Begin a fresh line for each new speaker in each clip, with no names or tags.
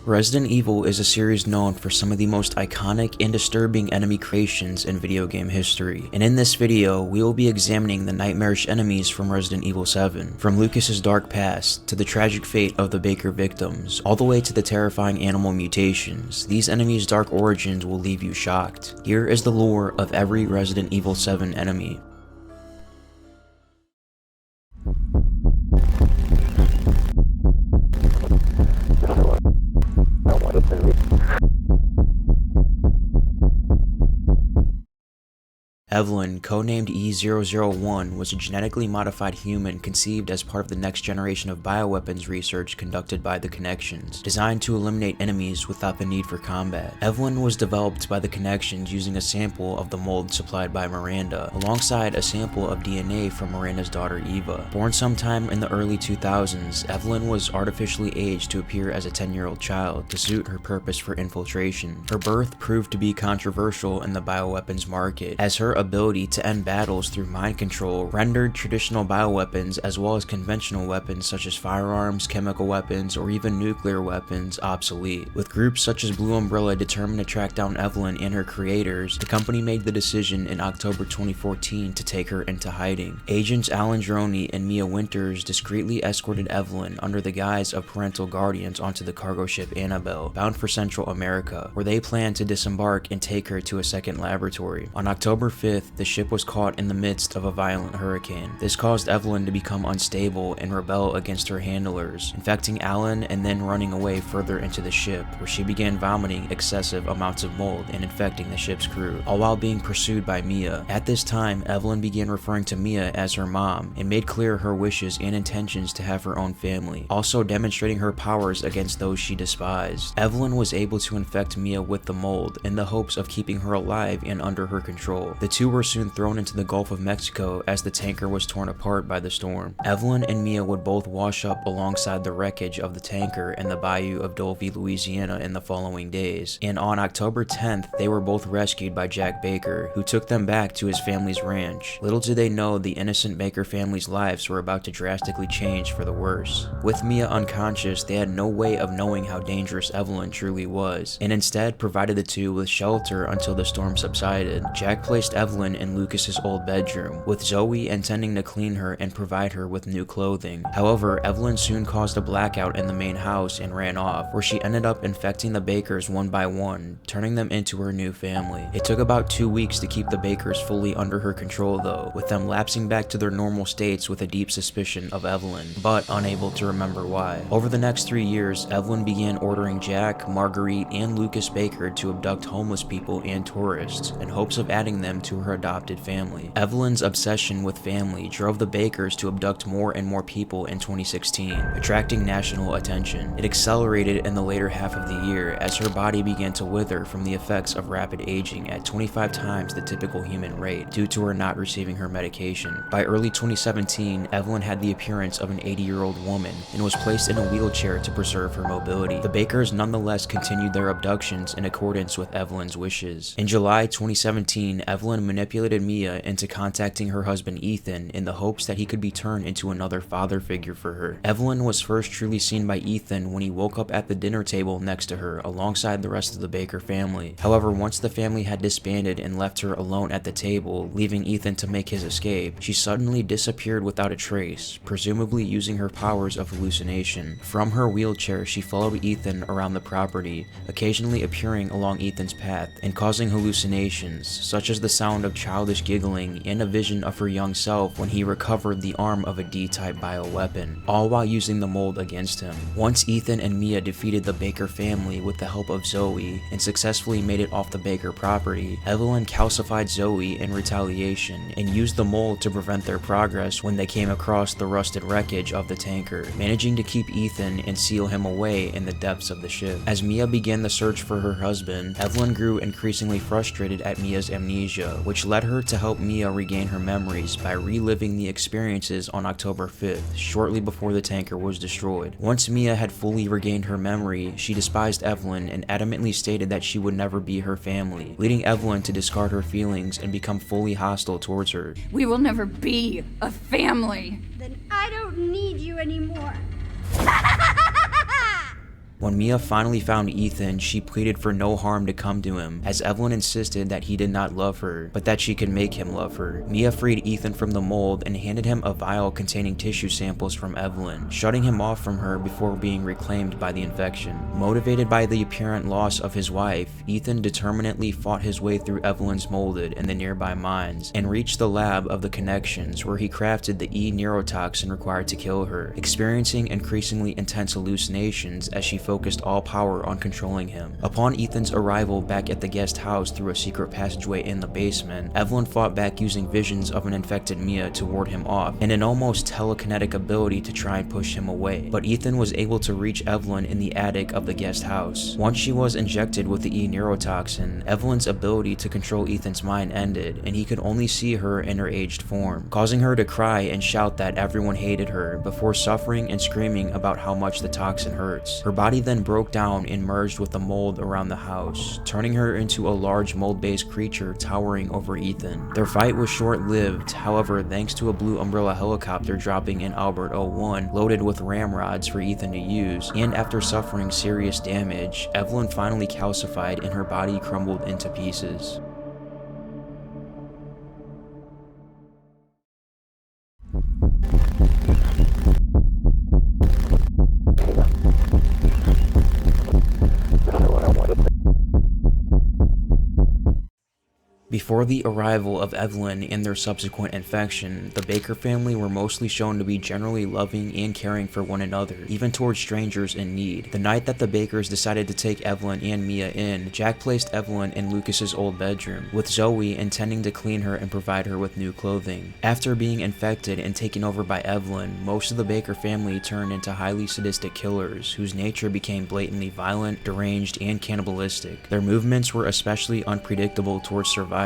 Resident Evil is a series known for some of the most iconic and disturbing enemy creations in video game history, and in this video, we will be examining the nightmarish enemies from Resident Evil 7. From Lucas's dark past, to the tragic fate of the Baker victims, all the way to the terrifying animal mutations, these enemies' dark origins will leave you shocked. Here is the lore of every Resident Evil 7 enemy. Evelin, codenamed E001, was a genetically modified human conceived as part of the next generation of bioweapons research conducted by the Connections, designed to eliminate enemies without the need for combat. Evelin was developed by the Connections using a sample of the mold supplied by Miranda, alongside a sample of DNA from Miranda's daughter Eva. Born sometime in the early 2000s, Evelin was artificially aged to appear as a 10-year-old child to suit her purpose for infiltration. Her birth proved to be controversial in the bioweapons market, as her ability to end battles through mind control rendered traditional bioweapons as well as conventional weapons such as firearms, chemical weapons, or even nuclear weapons obsolete. With groups such as Blue Umbrella determined to track down Evelin and her creators, the company made the decision in October 2014 to take her into hiding. Agents Alan Droney and Mia Winters discreetly escorted Evelin under the guise of parental guardians onto the cargo ship Annabelle, bound for Central America, where they planned to disembark and take her to a second laboratory. On October 5th, the ship was caught in the midst of a violent hurricane. This caused Evelin to become unstable and rebel against her handlers, infecting Alan and then running away further into the ship, where she began vomiting excessive amounts of mold and infecting the ship's crew, all while being pursued by Mia. At this time, Evelin began referring to Mia as her mom and made clear her wishes and intentions to have her own family, also demonstrating her powers against those she despised. Evelin was able to infect Mia with the mold in the hopes of keeping her alive and under her control. The two were soon thrown into the Gulf of Mexico as the tanker was torn apart by the storm. Evelin and Mia would both wash up alongside the wreckage of the tanker in the bayou of Dulvey, Louisiana in the following days, and on October 10th, they were both rescued by Jack Baker, who took them back to his family's ranch. Little did they know the innocent Baker family's lives were about to drastically change for the worse. With Mia unconscious, they had no way of knowing how dangerous Evelin truly was, and instead provided the two with shelter until the storm subsided. Jack placed Evelin in Lucas's old bedroom, with Zoe intending to clean her and provide her with new clothing. However, Evelin soon caused a blackout in the main house and ran off, where she ended up infecting the Bakers one by one, turning them into her new family. It took about 2 weeks to keep the Bakers fully under her control though, with them lapsing back to their normal states with a deep suspicion of Evelin, but unable to remember why. Over the next 3 years, Evelin began ordering Jack, Marguerite, and Lucas Baker to abduct homeless people and tourists, in hopes of adding them to her adopted family. Evelin's obsession with family drove the Bakers to abduct more and more people in 2016, attracting national attention. It accelerated in the later half of the year as her body began to wither from the effects of rapid aging at 25 times the typical human rate due to her not receiving her medication. By early 2017, Evelin had the appearance of an 80-year-old woman and was placed in a wheelchair to preserve her mobility. The Bakers nonetheless continued their abductions in accordance with Evelin's wishes. In July 2017, Evelin manipulated Mia into contacting her husband Ethan in the hopes that he could be turned into another father figure for her. Evelin was first truly seen by Ethan when he woke up at the dinner table next to her alongside the rest of the Baker family. However, once the family had disbanded and left her alone at the table, leaving Ethan to make his escape, she suddenly disappeared without a trace, presumably using her powers of hallucination. From her wheelchair, she followed Ethan around the property, occasionally appearing along Ethan's path and causing hallucinations, such as the sound of childish giggling and a vision of her young self when he recovered the arm of a D-type bioweapon, all while using the mold against him. Once Ethan and Mia defeated the Baker family with the help of Zoe and successfully made it off the Baker property, Evelin calcified Zoe in retaliation and used the mold to prevent their progress when they came across the rusted wreckage of the tanker, managing to keep Ethan and seal him away in the depths of the ship. As Mia began the search for her husband, Evelin grew increasingly frustrated at Mia's amnesia, which led her to help Mia regain her memories by reliving the experiences on October 5th, shortly before the tanker was destroyed. Once Mia had fully regained her memory, she despised Evelin and adamantly stated that she would never be her family, leading Evelin to discard her feelings and become fully hostile towards her.
We will never be a family.
Then I don't need you anymore.
When Mia finally found Ethan, she pleaded for no harm to come to him, as Evelin insisted that he did not love her, but that she could make him love her. Mia freed Ethan from the mold and handed him a vial containing tissue samples from Evelin, shutting him off from her before being reclaimed by the infection. Motivated by the apparent loss of his wife, Ethan determinedly fought his way through Evelin's molded in the nearby mines, and reached the lab of the Connections, where he crafted the neurotoxin required to kill her, experiencing increasingly intense hallucinations as she focused all power on controlling him. Upon Ethan's arrival back at the guest house through a secret passageway in the basement, Evelin fought back using visions of an infected Mia to ward him off, and an almost telekinetic ability to try and push him away. But Ethan was able to reach Evelin in the attic of the guest house. Once she was injected with the neurotoxin, Evelin's ability to control Ethan's mind ended, and he could only see her in her aged form, causing her to cry and shout that everyone hated her, before suffering and screaming about how much the toxin hurts. Her body then broke down and merged with the mold around the house, turning her into a large mold-based creature towering over Ethan. Their fight was short-lived, however, thanks to a Blue Umbrella helicopter dropping in Albert 01 loaded with ramrods for Ethan to use, and after suffering serious damage, Evelin finally calcified and her body crumbled into pieces. Before the arrival of Evelin and their subsequent infection, the Baker family were mostly shown to be generally loving and caring for one another, even towards strangers in need. The night that the Bakers decided to take Evelin and Mia in, Jack placed Evelin in Lucas's old bedroom, with Zoe intending to clean her and provide her with new clothing. After being infected and taken over by Evelin, most of the Baker family turned into highly sadistic killers, whose nature became blatantly violent, deranged, and cannibalistic. Their movements were especially unpredictable towards survivors.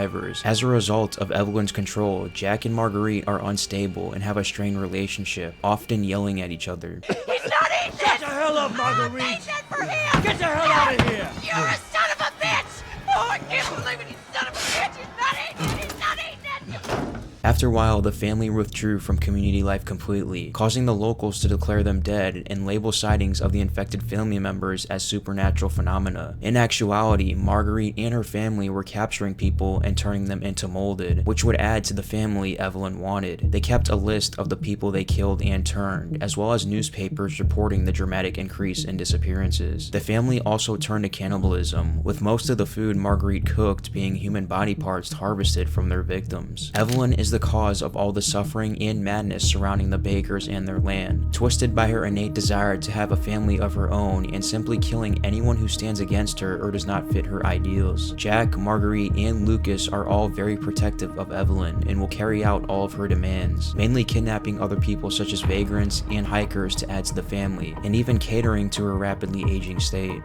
As a result of Evelin's control, Jack and Marguerite are unstable and have a strained relationship, often yelling at each other.
He's not eating! Shut the hell up, Marguerite!
For him!
Get the hell out of here!
You're a son of a bitch! Oh, I can't believe it, you son of a bitch! He's not eating! He's not eating it!
After a while, the family withdrew from community life completely, causing the locals to declare them dead and label sightings of the infected family members as supernatural phenomena. In actuality, Marguerite and her family were capturing people and turning them into molded, which would add to the family Evelin wanted. They kept a list of the people they killed and turned, as well as newspapers reporting the dramatic increase in disappearances. The family also turned to cannibalism, with most of the food Marguerite cooked being human body parts harvested from their victims. Evelin is the cause of all the suffering and madness surrounding the Bakers and their land, twisted by her innate desire to have a family of her own and simply killing anyone who stands against her or does not fit her ideals. Jack, Marguerite, and Lucas are all very protective of Evelin and will carry out all of her demands, mainly kidnapping other people such as vagrants and hikers to add to the family, and even catering to her rapidly aging state.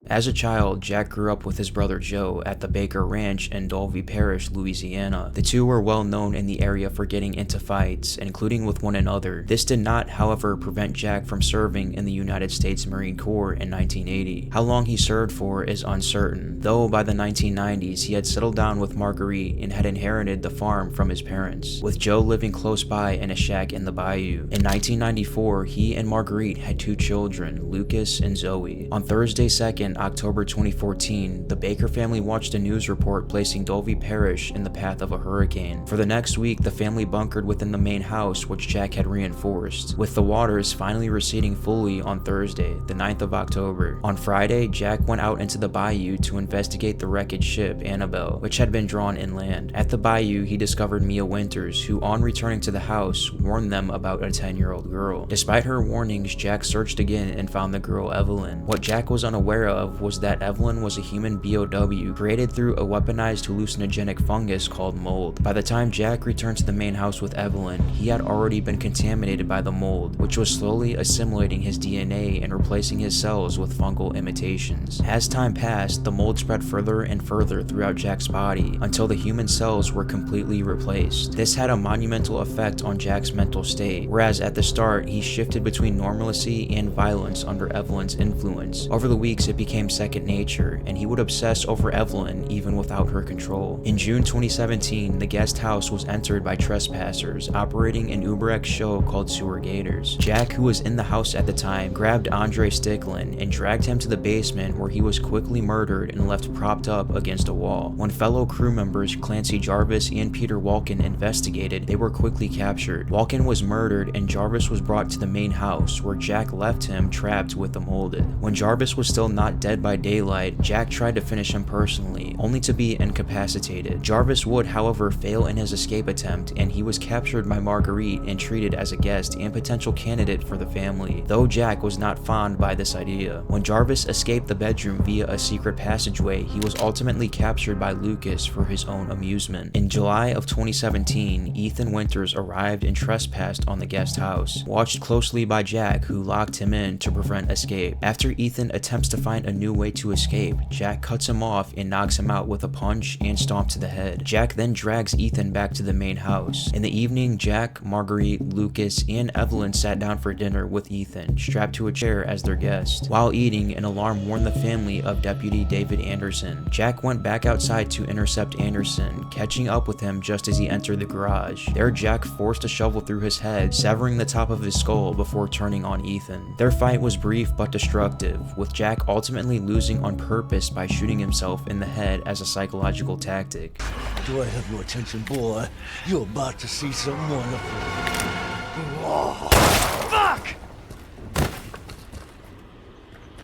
As a child, Jack grew up with his brother Joe at the Baker Ranch in Dolby Parish, Louisiana. The two were well known in the area for getting into fights, including with one another. This did not, however, prevent Jack from serving in the United States Marine Corps in 1980. How long he served for is uncertain, though by the 1990s he had settled down with Marguerite and had inherited the farm from his parents, with Joe living close by in a shack in the bayou. In 1994, he and Marguerite had two children, Lucas and Zoe. On Thursday 2nd, October 2014, the Baker family watched a news report placing Dolby Parish in the path of a hurricane. For the next week, the family bunkered within the main house, which Jack had reinforced, with the waters finally receding fully on Thursday, the 9th of October. On Friday, Jack went out into the bayou to investigate the wreckage ship, Annabelle, which had been drawn inland. At the bayou, he discovered Mia Winters, who, on returning to the house, warned them about a 10-year-old girl. Despite her warnings, Jack searched again and found the girl Evelin. What Jack was unaware of of was that Evelin was a human BOW created through a weaponized hallucinogenic fungus called mold. By the time Jack returned to the main house with Evelin, he had already been contaminated by the mold, which was slowly assimilating his DNA and replacing his cells with fungal imitations. As time passed, the mold spread further and further throughout Jack's body until the human cells were completely replaced. This had a monumental effect on Jack's mental state, whereas at the start he shifted between normalcy and violence under Evelin's influence. Over the weeks it became second nature, and he would obsess over Evelin even without her control. In June 2017, the guest house was entered by trespassers operating an UberX show called Sewer Gators. Jack, who was in the house at the time, grabbed Andre Sticklin and dragged him to the basement, where he was quickly murdered and left propped up against a wall. When fellow crew members Clancy Jarvis and Peter Walken investigated, they were quickly captured. Walken was murdered and Jarvis was brought to the main house, where Jack left him trapped with the molded. When Jarvis was still not dead by daylight, Jack tried to finish him personally, only to be incapacitated. Jarvis would, however, fail in his escape attempt, and he was captured by Marguerite and treated as a guest and potential candidate for the family, though Jack was not fond by this idea. When Jarvis escaped the bedroom via a secret passageway, he was ultimately captured by Lucas for his own amusement. In July of 2017, Ethan Winters arrived and trespassed on the guest house, watched closely by Jack, who locked him in to prevent escape. After Ethan attempts to find a new way to escape, Jack cuts him off and knocks him out with a punch and stomp to the head. Jack then drags Ethan back to the main house. In the evening, Jack, Marguerite, Lucas, and Evelin sat down for dinner with Ethan, strapped to a chair as their guest. While eating, an alarm warned the family of Deputy David Anderson. Jack went back outside to intercept Anderson, catching up with him just as he entered the garage. There, Jack forced a shovel through his head, severing the top of his skull before turning on Ethan. Their fight was brief but destructive, with Jack ultimately losing on purpose by shooting himself in the head as a psychological tactic.
Do I have your attention, boy? You're about to see some wonderful. Oh, fuck!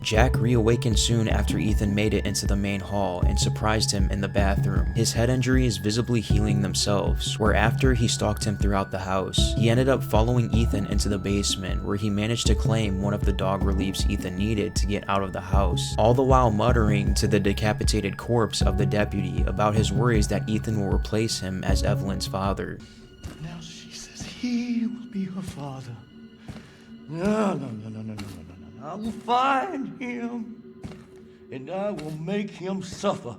Jack reawakened soon after Ethan made it into the main hall and surprised him in the bathroom, his head injuries visibly healing themselves, whereafter he stalked him throughout the house. He ended up following Ethan into the basement, where he managed to claim one of the dog reliefs Ethan needed to get out of the house, all the while muttering to the decapitated corpse of the deputy about his worries that Ethan will replace him as Evelin's father.
Now she says he will be her father. No. I will find him, and I will make him suffer.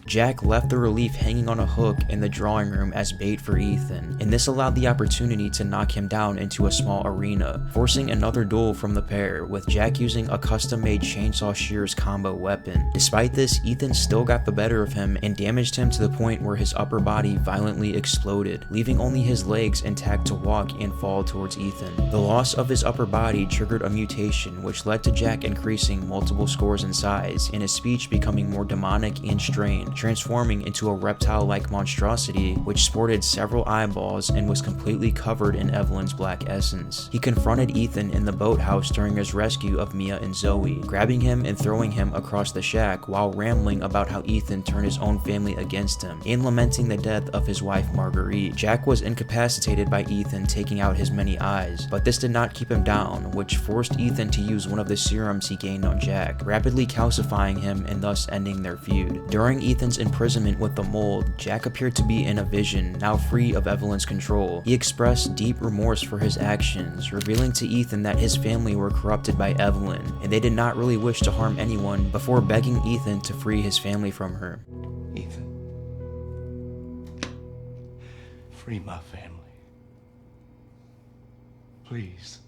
Jack left the relief hanging on a hook in the drawing room as bait for Ethan, and this allowed the opportunity to knock him down into a small arena, forcing another duel from the pair, with Jack using a custom-made chainsaw shears combo weapon. Despite this, Ethan still got the better of him and damaged him to the point where his upper body violently exploded, leaving only his legs intact to walk and fall towards Ethan. The loss of his upper body triggered a mutation, which led to Jack increasing multiple scores in size, and his speech becoming more demonic and strange, transforming into a reptile-like monstrosity which sported several eyeballs and was completely covered in Evelin's black essence. He confronted Ethan in the boathouse during his rescue of Mia and Zoe, grabbing him and throwing him across the shack while rambling about how Ethan turned his own family against him and lamenting the death of his wife Marguerite. Jack was incapacitated by Ethan taking out his many eyes, but this did not keep him down, which forced Ethan to use one of the serums he gained on Jack, rapidly calcifying him and thus ending their feud. During Ethan's imprisonment with the mold, Jack appeared to be in a vision, now free of Evelin's control. He expressed deep remorse for his actions, revealing to Ethan that his family were corrupted by Evelin, and they did not really wish to harm anyone, before begging Ethan to free his family from her.
Ethan, free my family. Please.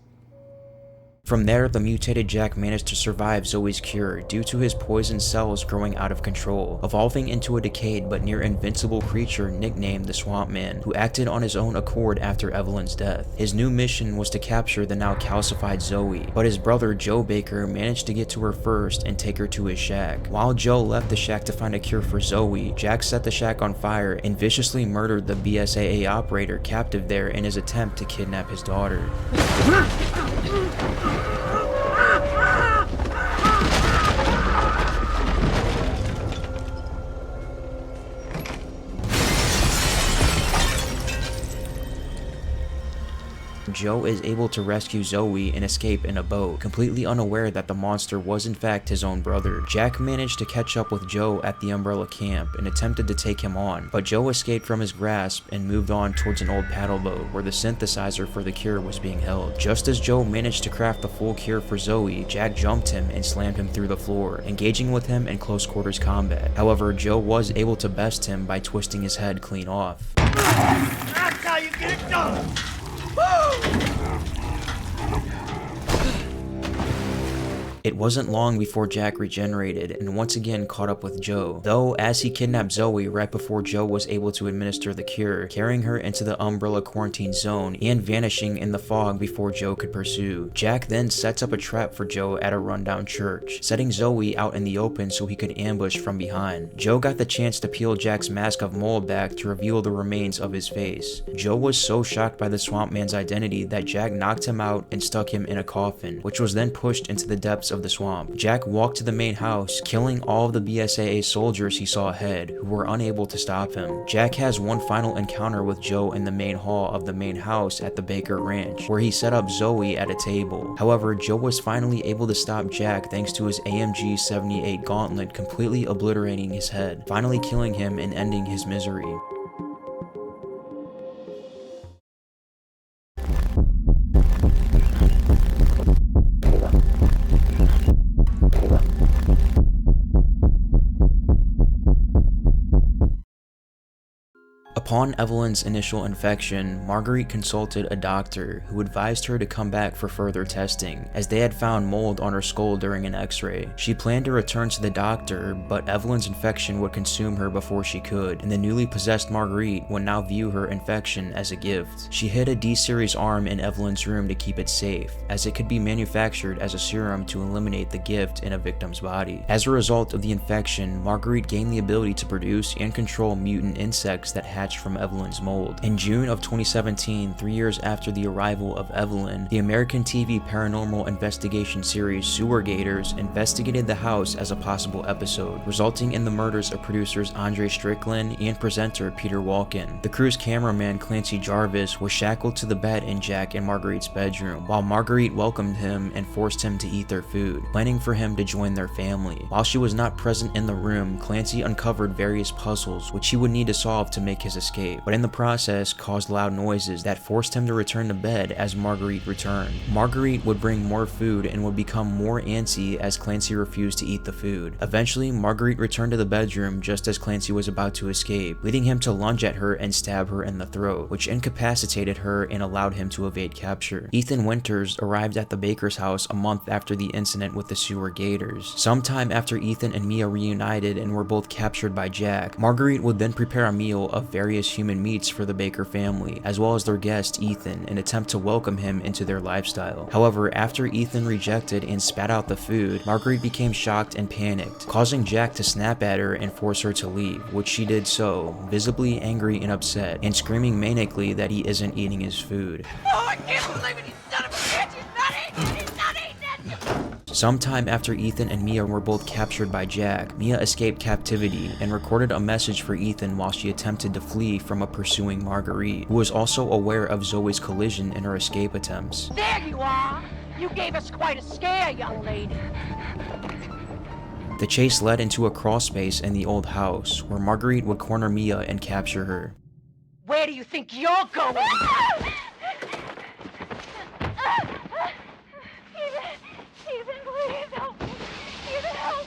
From there, the mutated Jack managed to survive Zoe's cure due to his poison cells growing out of control, evolving into a decayed but near invincible creature nicknamed the Swamp Man, who acted on his own accord after Evelin's death. His new mission was to capture the now calcified Zoe, but his brother Joe Baker managed to get to her first and take her to his shack. While Joe left the shack to find a cure for Zoe, Jack set the shack on fire and viciously murdered the BSAA operator captive there in his attempt to kidnap his daughter. Joe is able to rescue Zoe and escape in a boat, completely unaware that the monster was in fact his own brother. Jack managed to catch up with Joe at the Umbrella camp and attempted to take him on, but Joe escaped from his grasp and moved on towards an old paddle boat where the synthesizer for the cure was being held. Just as Joe managed to craft the full cure for Zoe, Jack jumped him and slammed him through the floor, engaging with him in close quarters combat. However, Joe was able to best him by twisting his head clean off.
That's how you get it done! Woo!
It wasn't long before Jack regenerated and once again caught up with Joe, though as he kidnapped Zoe right before Joe was able to administer the cure, carrying her into the Umbrella quarantine zone and vanishing in the fog before Joe could pursue. Jack then sets up a trap for Joe at a rundown church, setting Zoe out in the open so he could ambush from behind. Joe got the chance to peel Jack's mask of mold back to reveal the remains of his face. Joe was so shocked by the swamp man's identity that Jack knocked him out and stuck him in a coffin, which was then pushed into the depths of the swamp. Jack walked to the main house, killing all of the BSAA soldiers he saw ahead, who were unable to stop him. Jack has one final encounter with Joe in the main hall of the main house at the Baker Ranch, where he set up Zoe at a table. However, Joe was finally able to stop Jack thanks to his AMG 78 gauntlet completely obliterating his head, finally killing him and ending his misery. Upon Evelyn's initial infection, Marguerite consulted a doctor who advised her to come back for further testing, as they had found mold on her skull during an x-ray. She planned to return to the doctor, but Evelyn's infection would consume her before she could, and the newly possessed Marguerite would now view her infection as a gift. She hid a D-series arm in Evelyn's room to keep it safe, as it could be manufactured as a serum to eliminate the gift in a victim's body. As a result of the infection, Marguerite gained the ability to produce and control mutant insects that hatched from Evelyn's mold. In June of 2017, 3 years after the arrival of Evelin, the American TV paranormal investigation series Sewer Gators investigated the house as a possible episode, resulting in the murders of producers Andre Strickland and presenter Peter Walken. The crew's cameraman Clancy Jarvis was shackled to the bed in Jack and Marguerite's bedroom, while Marguerite welcomed him and forced him to eat their food, planning for him to join their family. While she was not present in the room, Clancy uncovered various puzzles which he would need to solve to make his escape, but in the process caused loud noises that forced him to return to bed as Marguerite returned. Marguerite would bring more food and would become more antsy as Clancy refused to eat the food. Eventually, Marguerite returned to the bedroom just as Clancy was about to escape, leading him to lunge at her and stab her in the throat, which incapacitated her and allowed him to evade capture. Ethan Winters arrived at the Baker's house a month after the incident with the Sewer Gators. Sometime after Ethan and Mia reunited and were both captured by Jack, Marguerite would then prepare a meal of various human meats for the Baker family, as well as their guest Ethan, in an attempt to welcome him into their lifestyle. However, after Ethan rejected and spat out the food, Marguerite became shocked and panicked, causing Jack to snap at her and force her to leave, which she did so, visibly angry and upset, and screaming manically that he isn't eating his food.
Oh, I can't believe it! You son of a bitch! He's not eating! He's not eating it!
Sometime after Ethan and Mia were both captured by Jack, Mia escaped captivity and recorded a message for Ethan while she attempted to flee from a pursuing Marguerite, who was also aware of Zoe's collision in her escape attempts.
There you are! You gave us quite a scare, young lady.
The chase led into a crawl space in the old house, where Marguerite would corner Mia and capture her.
Where do you think you're going? Ethan, please help me. Ethan, help!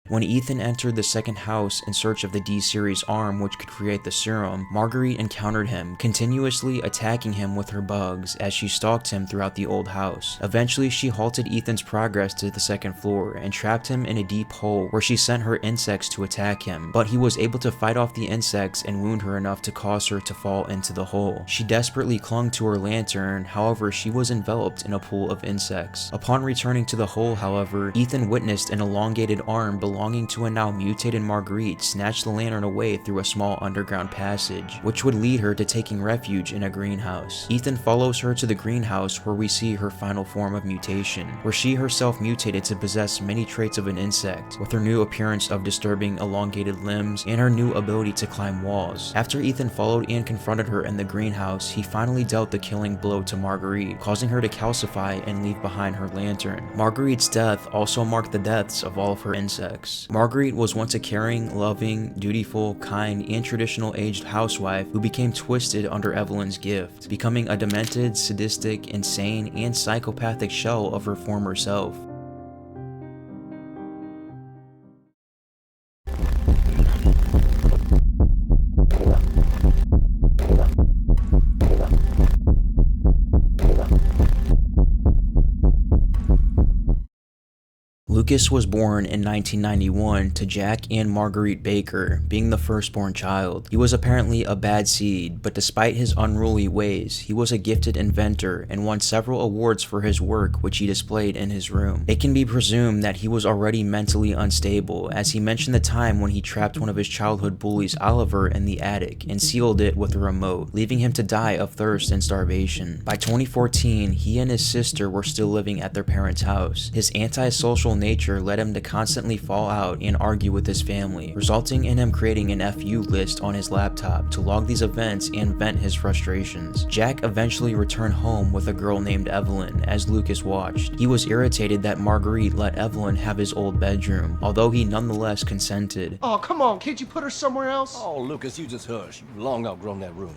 When Ethan entered the second house in search of the D-series arm which could create the serum, Marguerite encountered him, continuously attacking him with her bugs as she stalked him throughout the old house. Eventually, she halted Ethan's progress to the second floor and trapped him in a deep hole where she sent her insects to attack him, but he was able to fight off the insects and wound her enough to cause her to fall into the hole. She desperately clung to her lantern, however, she was enveloped in a pool of insects. Upon returning to the hole, however, Ethan witnessed an elongated arm belonging belonging to a now mutated Marguerite snatched the lantern away through a small underground passage, which would lead her to taking refuge in a greenhouse. Ethan follows her to the greenhouse where we see her final form of mutation, where she herself mutated to possess many traits of an insect, with her new appearance of disturbing elongated limbs and her new ability to climb walls. After Ethan followed and confronted her in the greenhouse, he finally dealt the killing blow to Marguerite, causing her to calcify and leave behind her lantern. Marguerite's death also marked the deaths of all of her insects. Marguerite was once a caring, loving, dutiful, kind, and traditional aged housewife who became twisted under Evelin's gift, becoming a demented, sadistic, insane, and psychopathic shell of her former self. Lucas was born in 1991 to Jack and Marguerite Baker, being the firstborn child. He was apparently a bad seed, but despite his unruly ways, he was a gifted inventor and won several awards for his work, which he displayed in his room. It can be presumed that he was already mentally unstable, as he mentioned the time when he trapped one of his childhood bullies, Oliver, in the attic and sealed it with a remote, leaving him to die of thirst and starvation. By 2014, he and his sister were still living at their parents' house. His antisocial nature led him to constantly fall out and argue with his family, resulting in him creating an FU list on his laptop to log these events and vent his frustrations. Jack eventually returned home with a girl named Evelin as Lucas watched. He was irritated that Marguerite let Evelin have his old bedroom, although he nonetheless consented.
Oh, come on, can't you put her somewhere else?
Oh, Lucas, you just hush. You've long outgrown that room.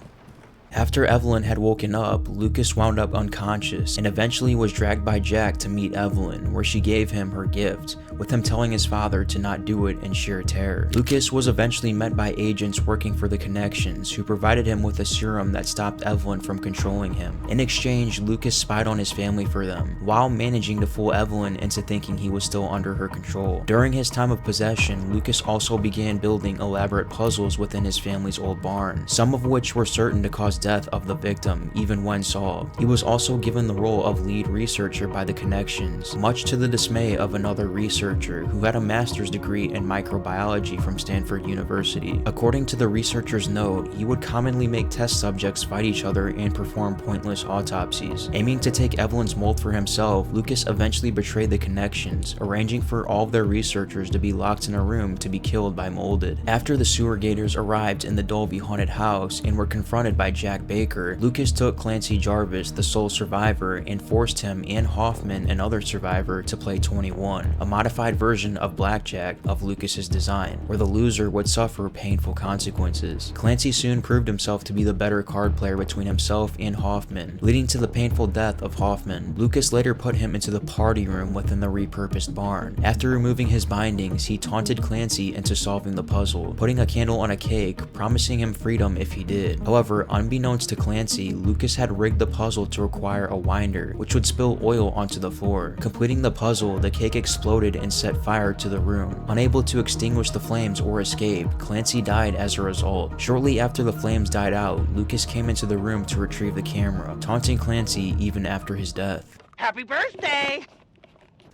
After Evelin had woken up, Lucas wound up unconscious and eventually was dragged by Jack to meet Evelin, where she gave him her gift, with him telling his father to not do it in sheer terror. Lucas was eventually met by agents working for the Connections, who provided him with a serum that stopped Evelin from controlling him. In exchange, Lucas spied on his family for them, while managing to fool Evelin into thinking he was still under her control. During his time of possession, Lucas also began building elaborate puzzles within his family's old barn, some of which were certain to cause death of the victim, even when solved. He was also given the role of lead researcher by the Connections, much to the dismay of another researcher who had a master's degree in microbiology from Stanford University. According to the researcher's note, he would commonly make test subjects fight each other and perform pointless autopsies. Aiming to take Evelin's mold for himself, Lucas eventually betrayed the Connections, arranging for all of their researchers to be locked in a room to be killed by molded. After the sewer gators arrived in the Dolby haunted house and were confronted by Jack Baker, Lucas took Clancy Jarvis, the sole survivor, and forced him and Hoffman, another survivor, to play 21, a modified version of blackjack of Lucas's design, where the loser would suffer painful consequences. Clancy soon proved himself to be the better card player between himself and Hoffman, leading to the painful death of Hoffman. Lucas later put him into the party room within the repurposed barn. After removing his bindings, he taunted Clancy into solving the puzzle, putting a candle on a cake, promising him freedom if he did. However, unbeknownst to Clancy, Lucas had rigged the puzzle to require a winder, which would spill oil onto the floor. Completing the puzzle, the cake exploded and set fire to the room. Unable to extinguish the flames or escape, Clancy died as a result. Shortly after the flames died out, Lucas came into the room to retrieve the camera, taunting Clancy even after his death.
Happy birthday!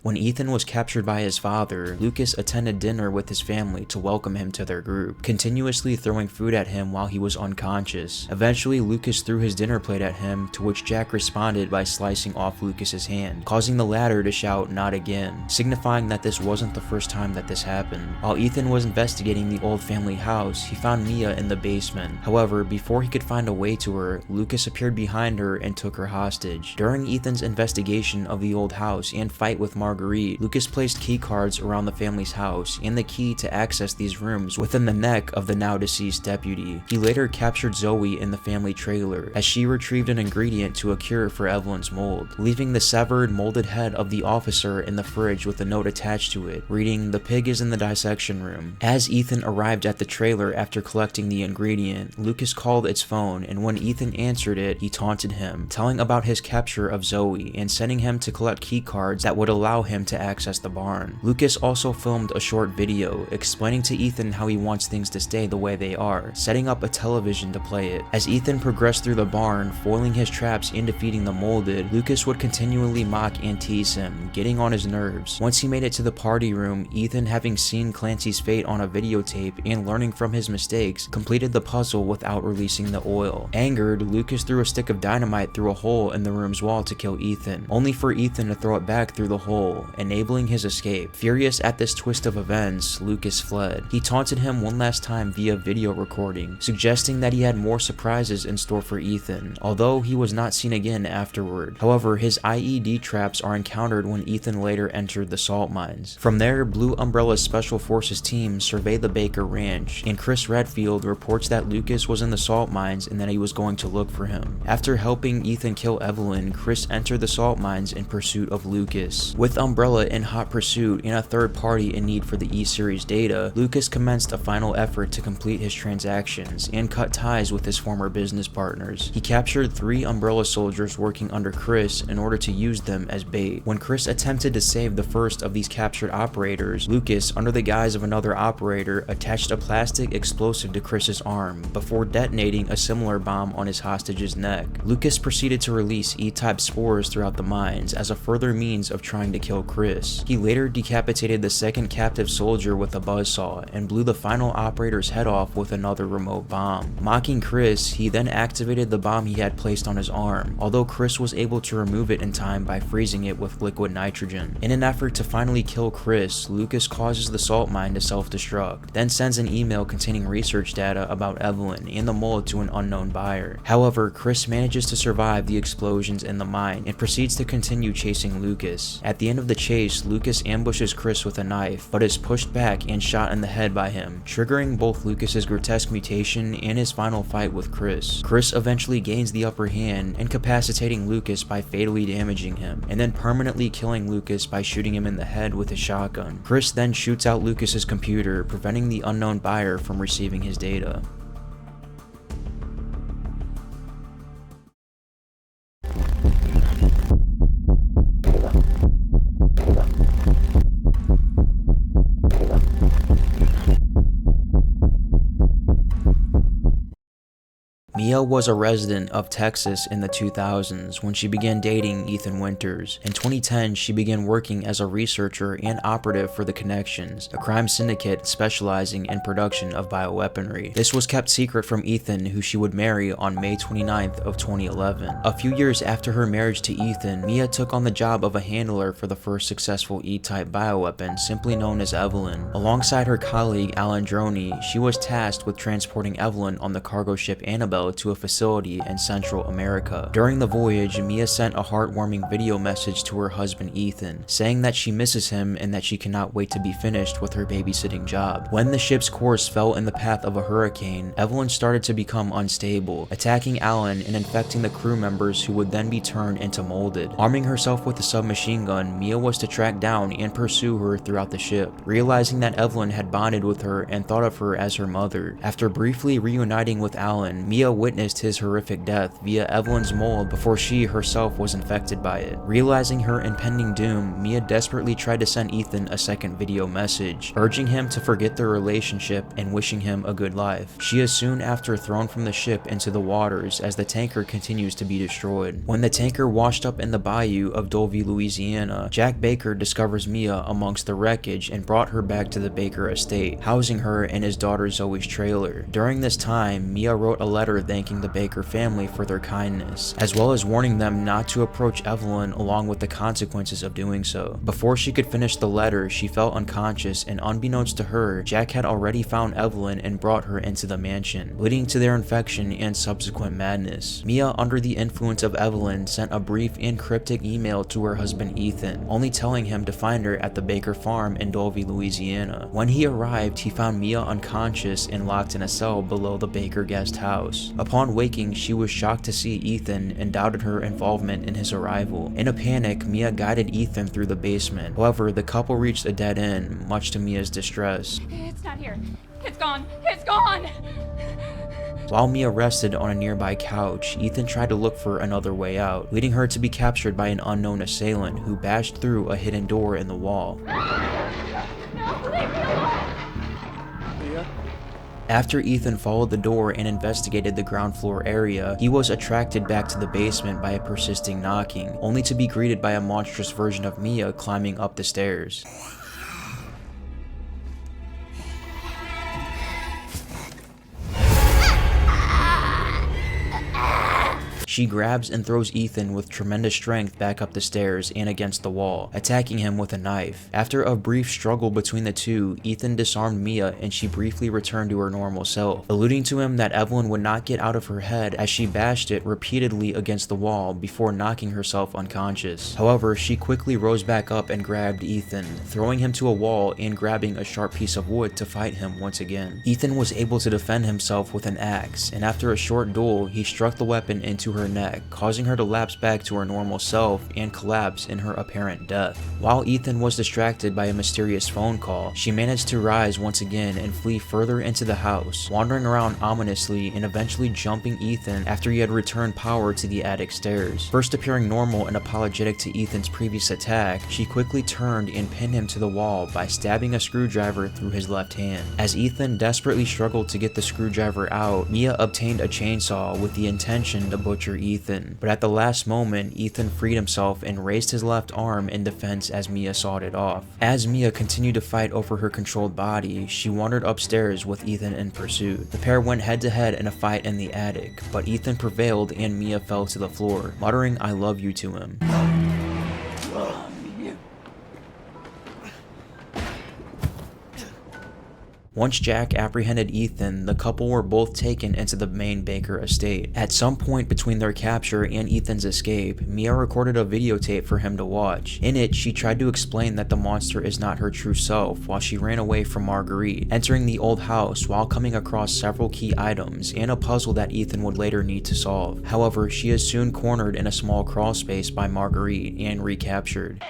When Ethan was captured by his father, Lucas attended dinner with his family to welcome him to their group, continuously throwing food at him while he was unconscious. Eventually, Lucas threw his dinner plate at him, to which Jack responded by slicing off Lucas's hand, causing the latter to shout, "Not again," signifying that this wasn't the first time that this happened. While Ethan was investigating the old family house, he found Mia in the basement. However, before he could find a way to her, Lucas appeared behind her and took her hostage. During Ethan's investigation of the old house and fight with Marguerite, Lucas placed key cards around the family's house and the key to access these rooms within the neck of the now deceased deputy. He later captured Zoe in the family trailer as she retrieved an ingredient to a cure for Evelin's mold, leaving the severed, molded head of the officer in the fridge with a note attached to it, reading, "The pig is in the dissection room." As Ethan arrived at the trailer after collecting the ingredient, Lucas called its phone, and when Ethan answered it, he taunted him, telling about his capture of Zoe and sending him to collect key cards that would allow allow him to access the barn. Lucas also filmed a short video explaining to Ethan how he wants things to stay the way they are, setting up a television to play it. As Ethan progressed through the barn, foiling his traps and defeating the molded, Lucas would continually mock and tease him, getting on his nerves. Once he made it to the party room, Ethan, having seen Clancy's fate on a videotape and learning from his mistakes, completed the puzzle without releasing the oil. Angered, Lucas threw a stick of dynamite through a hole in the room's wall to kill Ethan, only for Ethan to throw it back through the hole, enabling his escape. Furious at this twist of events, Lucas fled. He taunted him one last time via video recording, suggesting that he had more surprises in store for Ethan, although he was not seen again afterward. However, his IED traps are encountered when Ethan later entered the salt mines. From there, Blue Umbrella's Special Forces team surveyed the Baker Ranch, and Chris Redfield reports that Lucas was in the salt mines and that he was going to look for him. After helping Ethan kill Evelin, Chris entered the salt mines in pursuit of Lucas. With Umbrella in hot pursuit and a third party in need for the E-Series data, Lucas commenced a final effort to complete his transactions and cut ties with his former business partners. He captured 3 Umbrella soldiers working under Chris in order to use them as bait. When Chris attempted to save the first of these captured operators, Lucas, under the guise of another operator, attached a plastic explosive to Chris's arm before detonating a similar bomb on his hostage's neck. Lucas proceeded to release E-type spores throughout the mines as a further means of trying to kill Chris. He later decapitated the second captive soldier with a buzzsaw and blew the final operator's head off with another remote bomb. Mocking Chris, he then activated the bomb he had placed on his arm, although Chris was able to remove it in time by freezing it with liquid nitrogen. In an effort to finally kill Chris, Lucas causes the salt mine to self-destruct, then sends an email containing research data about Evelin and the mold to an unknown buyer. However, Chris manages to survive the explosions in the mine and proceeds to continue chasing Lucas. At the end of the chase, Lucas ambushes Chris with a knife, but is pushed back and shot in the head by him, triggering both Lucas's grotesque mutation and his final fight with Chris. Chris eventually gains the upper hand, incapacitating Lucas by fatally damaging him, and then permanently killing Lucas by shooting him in the head with a shotgun. Chris then shoots out Lucas's computer, preventing the unknown buyer from receiving his data. Mia was a resident of Texas in the 2000s when she began dating Ethan Winters. In 2010, she began working as a researcher and operative for The Connections, a crime syndicate specializing in production of bioweaponry. This was kept secret from Ethan, who she would marry on May 29th of 2011. A few years after her marriage to Ethan, Mia took on the job of a handler for the first successful E-type bioweapon, simply known as Evelin. Alongside her colleague Alan Droney, she was tasked with transporting Evelin on the cargo ship Annabelle to a facility in Central America. During the voyage, Mia sent a heartwarming video message to her husband Ethan, saying that she misses him and that she cannot wait to be finished with her babysitting job. When the ship's course fell in the path of a hurricane, Evelin started to become unstable, attacking Alan and infecting the crew members who would then be turned into molded. Arming herself with a submachine gun, Mia was to track down and pursue her throughout the ship, realizing that Evelin had bonded with her and thought of her as her mother. After briefly reuniting with Alan, Mia witnessed his horrific death via Evelin's mold before she herself was infected by it. Realizing her impending doom, Mia desperately tried to send Ethan a second video message, urging him to forget their relationship and wishing him a good life. She is soon after thrown from the ship into the waters as the tanker continues to be destroyed. When the tanker washed up in the bayou of Dulvey, Louisiana, Jack Baker discovers Mia amongst the wreckage and brought her back to the Baker estate, housing her in his daughter Zoe's trailer. During this time, Mia wrote a letter thanking the Baker family for their kindness, as well as warning them not to approach Evelin along with the consequences of doing so. Before she could finish the letter, she fell unconscious, and unbeknownst to her, Jack had already found Evelin and brought her into the mansion, leading to their infection and subsequent madness. Mia, under the influence of Evelin, sent a brief and cryptic email to her husband Ethan, only telling him to find her at the Baker farm in Dulvey, Louisiana. When he arrived, he found Mia unconscious and locked in a cell below the Baker guest house. Upon waking, she was shocked to see Ethan and doubted her involvement in his arrival. In a panic, Mia guided Ethan through the basement. However, the couple reached a dead end, much to Mia's distress.
It's not here. It's gone. It's gone!
While Mia rested on a nearby couch, Ethan tried to look for another way out, leading her to be captured by an unknown assailant who bashed through a hidden door in the wall. After Ethan followed the door and investigated the ground floor area, he was attracted back to the basement by a persisting knocking, only to be greeted by a monstrous version of Mia climbing up the stairs. She grabs and throws Ethan with tremendous strength back up the stairs and against the wall, attacking him with a knife. After a brief struggle between the two, Ethan disarmed Mia and she briefly returned to her normal self, alluding to him that Evelin would not get out of her head as she bashed it repeatedly against the wall before knocking herself unconscious. However, she quickly rose back up and grabbed Ethan, throwing him to a wall and grabbing a sharp piece of wood to fight him once again. Ethan was able to defend himself with an axe, and after a short duel, he struck the weapon into her neck, causing her to lapse back to her normal self and collapse in her apparent death. While Ethan was distracted by a mysterious phone call, she managed to rise once again and flee further into the house, wandering around ominously and eventually jumping Ethan after he had returned power to the attic stairs. First appearing normal and apologetic to Ethan's previous attack, she quickly turned and pinned him to the wall by stabbing a screwdriver through his left hand. As Ethan desperately struggled to get the screwdriver out, Mia obtained a chainsaw with the intention to butcher Ethan, but at the last moment, Ethan freed himself and raised his left arm in defense as Mia sawed it off. As Mia continued to fight over her controlled body, she wandered upstairs with Ethan in pursuit. The pair went head to head in a fight in the attic, but Ethan prevailed and Mia fell to the floor, muttering "I love you" to him. Once Jack apprehended Ethan, the couple were both taken into the main Baker estate. At some point between their capture and Ethan's escape, Mia recorded a videotape for him to watch. In it, she tried to explain that the monster is not her true self while she ran away from Marguerite, entering the old house while coming across several key items and a puzzle that Ethan would later need to solve. However, she is soon cornered in a small crawl space by Marguerite and recaptured.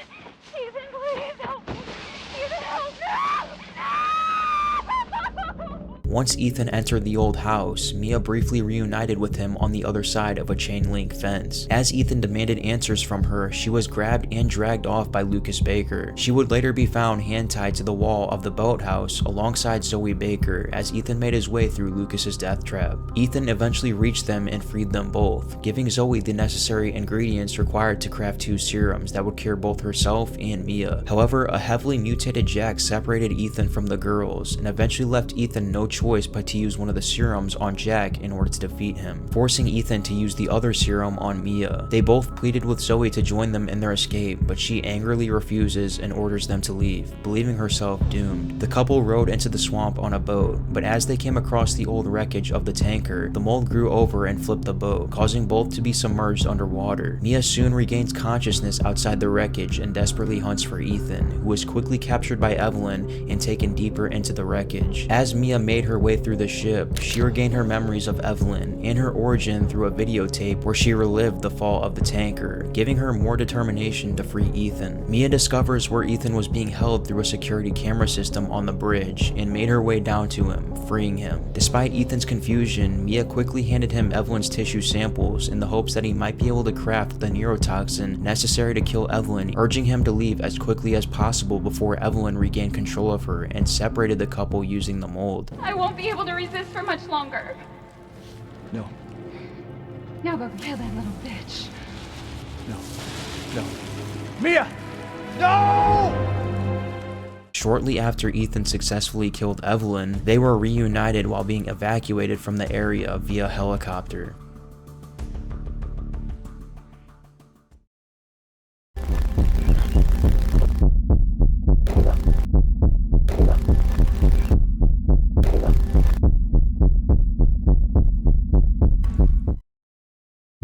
Once Ethan entered the old house, Mia briefly reunited with him on the other side of a chain link fence. As Ethan demanded answers from her, she was grabbed and dragged off by Lucas Baker. She would later be found hand-tied to the wall of the boathouse alongside Zoe Baker as Ethan made his way through Lucas's death trap. Ethan eventually reached them and freed them both, giving Zoe the necessary ingredients required to craft 2 serums that would cure both herself and Mia. However, a heavily mutated Jack separated Ethan from the girls and eventually left Ethan no choice but to use one of the serums on Jack in order to defeat him, forcing Ethan to use the other serum on Mia. They both pleaded with Zoe to join them in their escape, but she angrily refuses and orders them to leave, believing herself doomed. The couple rode into the swamp on a boat, but as they came across the old wreckage of the tanker, the mold grew over and flipped the boat, causing both to be submerged underwater. Mia soon regains consciousness outside the wreckage and desperately hunts for Ethan, who was quickly captured by Evelin and taken deeper into the wreckage. As Mia made her way through the ship, she regained her memories of Evelin and her origin through a videotape where she relived the fall of the tanker, giving her more determination to free Ethan. Mia discovers where Ethan was being held through a security camera system on the bridge and made her way down to him, freeing him. Despite Ethan's confusion, Mia quickly handed him Evelin's tissue samples in the hopes that he might be able to craft the neurotoxin necessary to kill Evelin, urging him to leave as quickly as possible before Evelin regained control of her and separated the couple using the mold.
I won't be able to resist for much longer.
No,
Now go kill that little bitch.
no. Mia! No!
Shortly after Ethan successfully killed Evelin, they were reunited while being evacuated from the area via helicopter.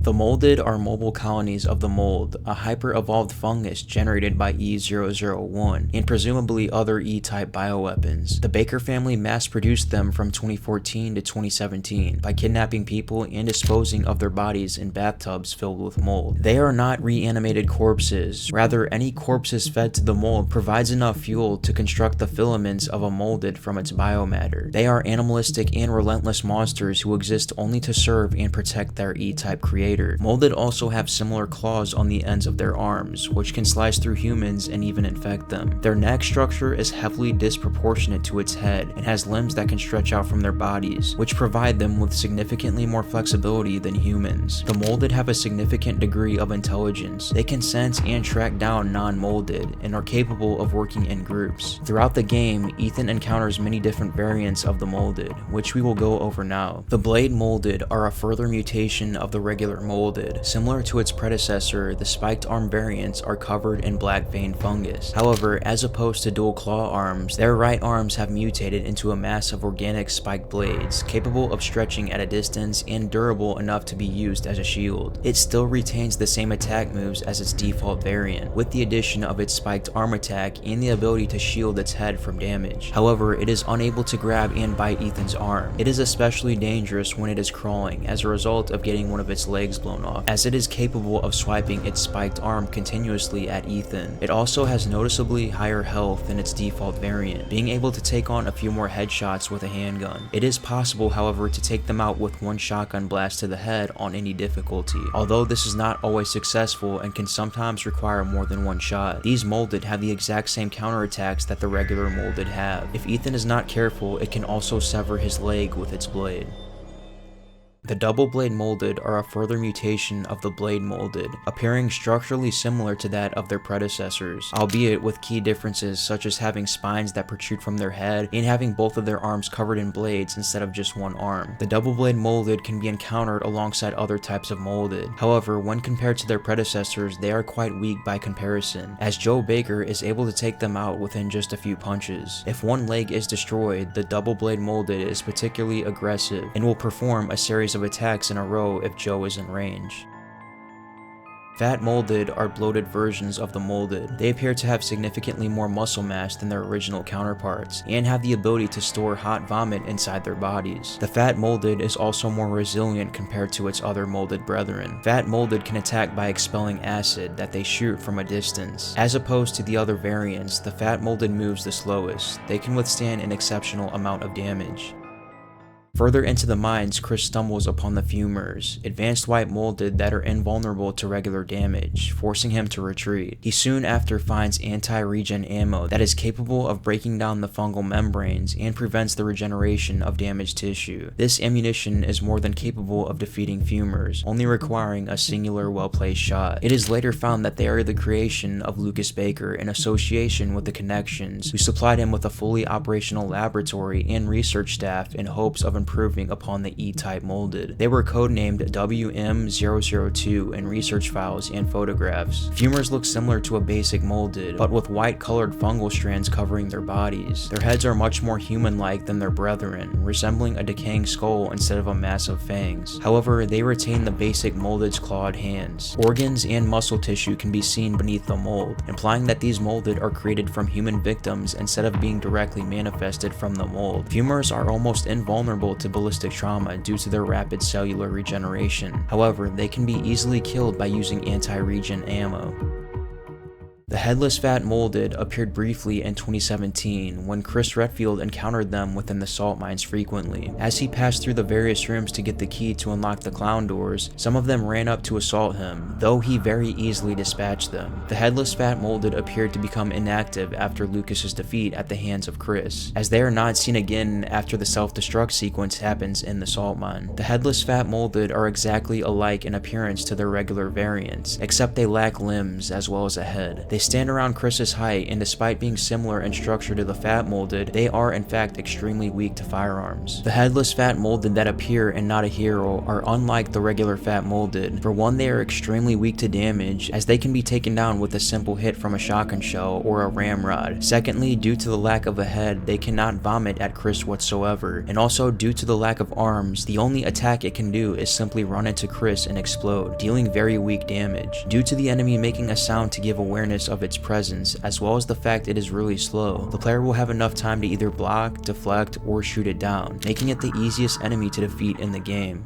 The molded are mobile colonies of the mold, a hyper-evolved fungus generated by E001, and presumably other E-type bioweapons. The Baker family mass-produced them from 2014 to 2017 by kidnapping people and disposing of their bodies in bathtubs filled with mold. They are not reanimated corpses, rather any corpses fed to the mold provides enough fuel to construct the filaments of a molded from its biomatter. They are animalistic and relentless monsters who exist only to serve and protect their E-type creator. Molded also have similar claws on the ends of their arms, which can slice through humans and even infect them. Their neck structure is heavily disproportionate to its head and has limbs that can stretch out from their bodies, which provide them with significantly more flexibility than humans. The molded have a significant degree of intelligence. They can sense and track down non-molded and are capable of working in groups. Throughout the game, Ethan encounters many different variants of the molded, which we will go over now. The blade molded are a further mutation of the regular molded. Similar to its predecessor, the spiked arm variants are covered in black vein fungus. However, as opposed to dual claw arms, their right arms have mutated into a mass of organic spiked blades, capable of stretching at a distance and durable enough to be used as a shield. It still retains the same attack moves as its default variant, with the addition of its spiked arm attack and the ability to shield its head from damage. However, it is unable to grab and bite Ethan's arm. It is especially dangerous when it is crawling, as a result of getting one of its legs blown off, as it is capable of swiping its spiked arm continuously at Ethan. It also has noticeably higher health than its default variant, being able to take on a few more headshots with a handgun. It is possible, however, to take them out with one shotgun blast to the head on any difficulty, although this is not always successful and can sometimes require more than one shot. These molded have the exact same counterattacks that the regular molded have. If Ethan is not careful, it can also sever his leg with its blade. The double blade molded are a further mutation of the blade molded, appearing structurally similar to that of their predecessors, albeit with key differences such as having spines that protrude from their head and having both of their arms covered in blades instead of just one arm. The double blade molded can be encountered alongside other types of molded. However, when compared to their predecessors, they are quite weak by comparison, as Joe Baker is able to take them out within just a few punches. If one leg is destroyed, the double blade molded is particularly aggressive and will perform a series of attacks in a row if Joe is in range. Fat molded are bloated versions of the molded. They appear to have significantly more muscle mass than their original counterparts, and have the ability to store hot vomit inside their bodies. The fat molded is also more resilient compared to its other molded brethren. Fat molded can attack by expelling acid that they shoot from a distance. As opposed to the other variants, the fat molded moves the slowest. They can withstand an exceptional amount of damage. Further into the mines, Chris stumbles upon the Fumers, advanced white molded that are invulnerable to regular damage, forcing him to retreat. He soon after finds anti-regen ammo that is capable of breaking down the fungal membranes and prevents the regeneration of damaged tissue. This ammunition is more than capable of defeating Fumers, only requiring a singular well-placed shot. It is later found that they are the creation of Lucas Baker in association with the Connections, who supplied him with a fully operational laboratory and research staff in hopes of improving upon the E-type molded. They were codenamed WM002 in research files and photographs. Fumers look similar to a basic molded, but with white colored fungal strands covering their bodies. Their heads are much more human-like than their brethren, resembling a decaying skull instead of a mass of fangs. However, they retain the basic molded's clawed hands. Organs and muscle tissue can be seen beneath the mold, implying that these molded are created from human victims instead of being directly manifested from the mold. Fumers are almost invulnerable to ballistic trauma due to their rapid cellular regeneration. However, they can be easily killed by using anti-regen ammo. The headless fat molded appeared briefly in 2017 when Chris Redfield encountered them within the salt mines frequently. As he passed through the various rooms to get the key to unlock the clown doors, some of them ran up to assault him, though he very easily dispatched them. The headless fat molded appeared to become inactive after Lucas's defeat at the hands of Chris, as they are not seen again after the self-destruct sequence happens in the salt mine. The headless fat molded are exactly alike in appearance to their regular variants, except they lack limbs as well as a head. They stand around Chris's height, and despite being similar in structure to the Fat Molded, they are in fact extremely weak to firearms. The headless Fat Molded that appear in Not a Hero are unlike the regular Fat Molded. For one, they are extremely weak to damage, as they can be taken down with a simple hit from a shotgun shell or a ramrod. Secondly, due to the lack of a head, they cannot vomit at Chris whatsoever, and also due to the lack of arms, the only attack it can do is simply run into Chris and explode, dealing very weak damage. Due to the enemy making a sound to give awareness of its presence, as well as the fact it is really slow, the player will have enough time to either block, deflect, or shoot it down, making it the easiest enemy to defeat in the game.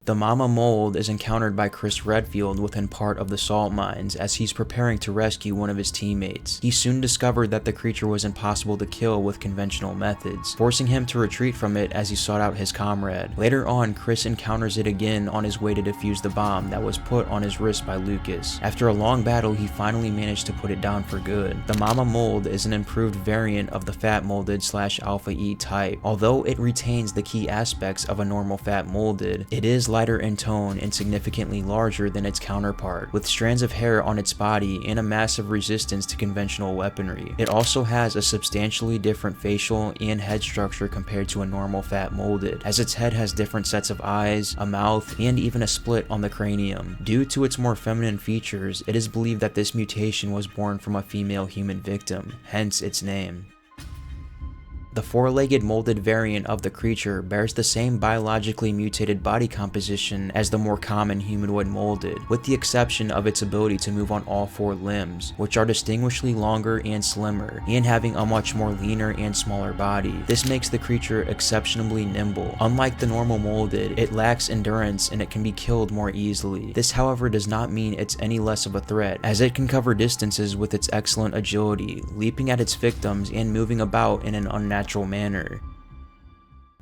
The Mama Mold is encountered by Chris Redfield within part of the salt mines as he's preparing to rescue one of his teammates. He soon discovered that the creature was impossible to kill with conventional methods, forcing him to retreat from it as he sought out his comrade. Later on, Chris encounters it again on his way to defuse the bomb that was put on his wrist by Lucas. After a long battle, he finally managed to put it down for good. The Mama Mold is an improved variant of the Fat Molded / Alpha E type. Although it retains the key aspects of a normal Fat Molded, it is lighter in tone and significantly larger than its counterpart, with strands of hair on its body and a massive resistance to conventional weaponry. It also has a substantially different facial and head structure compared to a normal Fat Molded, as its head has different sets of eyes, a mouth, and even a split on the cranium. Due to its more feminine features, it is believed that this mutation was born from a female human victim, hence its name. The four-legged molded variant of the creature bears the same biologically mutated body composition as the more common humanoid molded, with the exception of its ability to move on all four limbs, which are distinguishably longer and slimmer, and having a much more leaner and smaller body. This makes the creature exceptionally nimble. Unlike the normal molded, it lacks endurance and it can be killed more easily. This, however, does not mean it's any less of a threat, as it can cover distances with its excellent agility, leaping at its victims and moving about in an unnatural manner.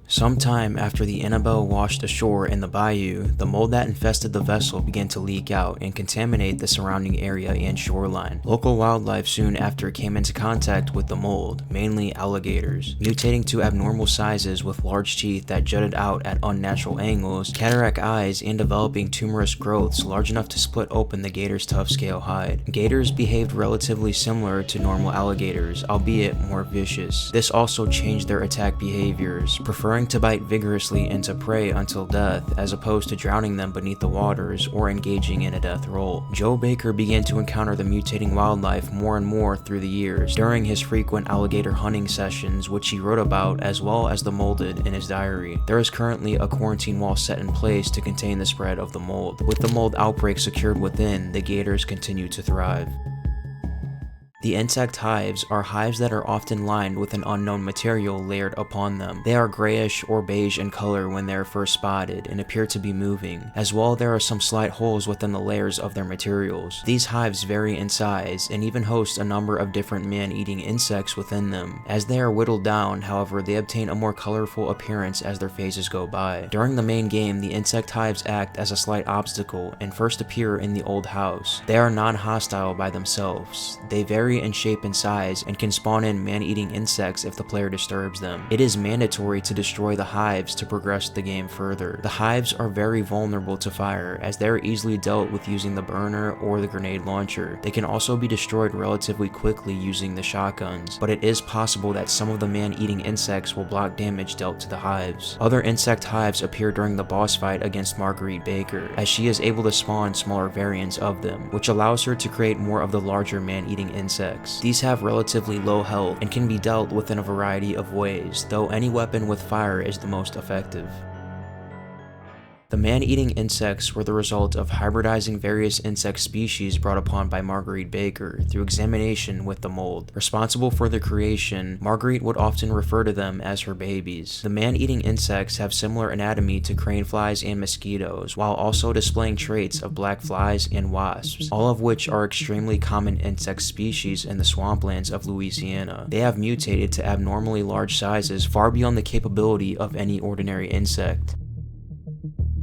Sometime after the Annabelle washed ashore in the bayou, the mold that infested the vessel began to leak out and contaminate the surrounding area and shoreline. Local wildlife soon after came into contact with the mold, mainly alligators, mutating to abnormal sizes with large teeth that jutted out at unnatural angles, cataract eyes, and developing tumorous growths large enough to split open the gator's tough scale hide. Gators behaved relatively similar to normal alligators, albeit more vicious. This also changed their attack behaviors, preferring to bite vigorously into prey until death, as opposed to drowning them beneath the waters or engaging in a death roll. Joe Baker began to encounter the mutating wildlife more and more through the years, during his frequent alligator hunting sessions, which he wrote about, as well as the molded, in his diary. There is currently a quarantine wall set in place to contain the spread of the mold. With the mold outbreak secured within, the gators continue to thrive. The insect hives are hives that are often lined with an unknown material layered upon them. They are grayish or beige in color when they are first spotted and appear to be moving. As well, there are some slight holes within the layers of their materials. These hives vary in size and even host a number of different man-eating insects within them. As they are whittled down, however, they obtain a more colorful appearance as their phases go by. During the main game, the insect hives act as a slight obstacle and first appear in the old house. They are non-hostile by themselves. They vary in shape and size and can spawn in man-eating insects if the player disturbs them. It is mandatory to destroy the hives to progress the game further. The hives are very vulnerable to fire, as they are easily dealt with using the burner or the grenade launcher. They can also be destroyed relatively quickly using the shotguns, but it is possible that some of the man-eating insects will block damage dealt to the hives. Other insect hives appear during the boss fight against Marguerite Baker, as she is able to spawn smaller variants of them, which allows her to create more of the larger man-eating insects. These have relatively low health and can be dealt with in a variety of ways, though any weapon with fire is the most effective. The man-eating insects were the result of hybridizing various insect species brought upon by Marguerite Baker through examination with the mold. Responsible for their creation, Marguerite would often refer to them as her babies. The man-eating insects have similar anatomy to crane flies and mosquitoes, while also displaying traits of black flies and wasps, all of which are extremely common insect species in the swamplands of Louisiana. They have mutated to abnormally large sizes far beyond the capability of any ordinary insect.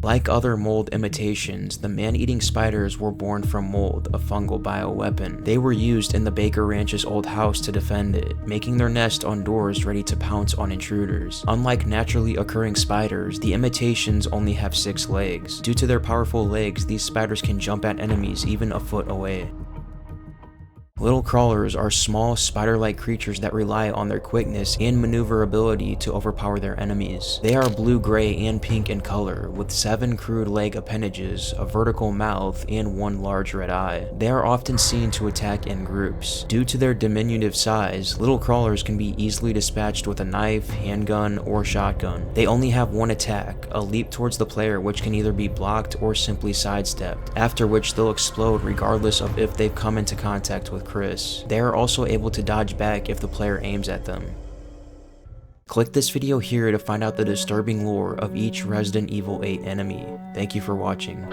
Like other mold imitations, the man-eating spiders were born from mold, a fungal bioweapon. They were used in the Baker Ranch's old house to defend it, making their nest on doors ready to pounce on intruders. Unlike naturally occurring spiders, the imitations only have 6 legs. Due to their powerful legs, these spiders can jump at enemies even a foot away. Little crawlers are small spider-like creatures that rely on their quickness and maneuverability to overpower their enemies. They are blue, gray, and pink in color, with 7 crude leg appendages, a vertical mouth, and 1 large red eye. They are often seen to attack in groups. Due to their diminutive size, little crawlers can be easily dispatched with a knife, handgun, or shotgun. They only have 1 attack, a leap towards the player, which can either be blocked or simply sidestepped, after which they'll explode regardless of if they've come into contact with Chris. They are also able to dodge back if the player aims at them. Click this video here to find out the disturbing lore of each Resident Evil 8 enemy. Thank you for watching.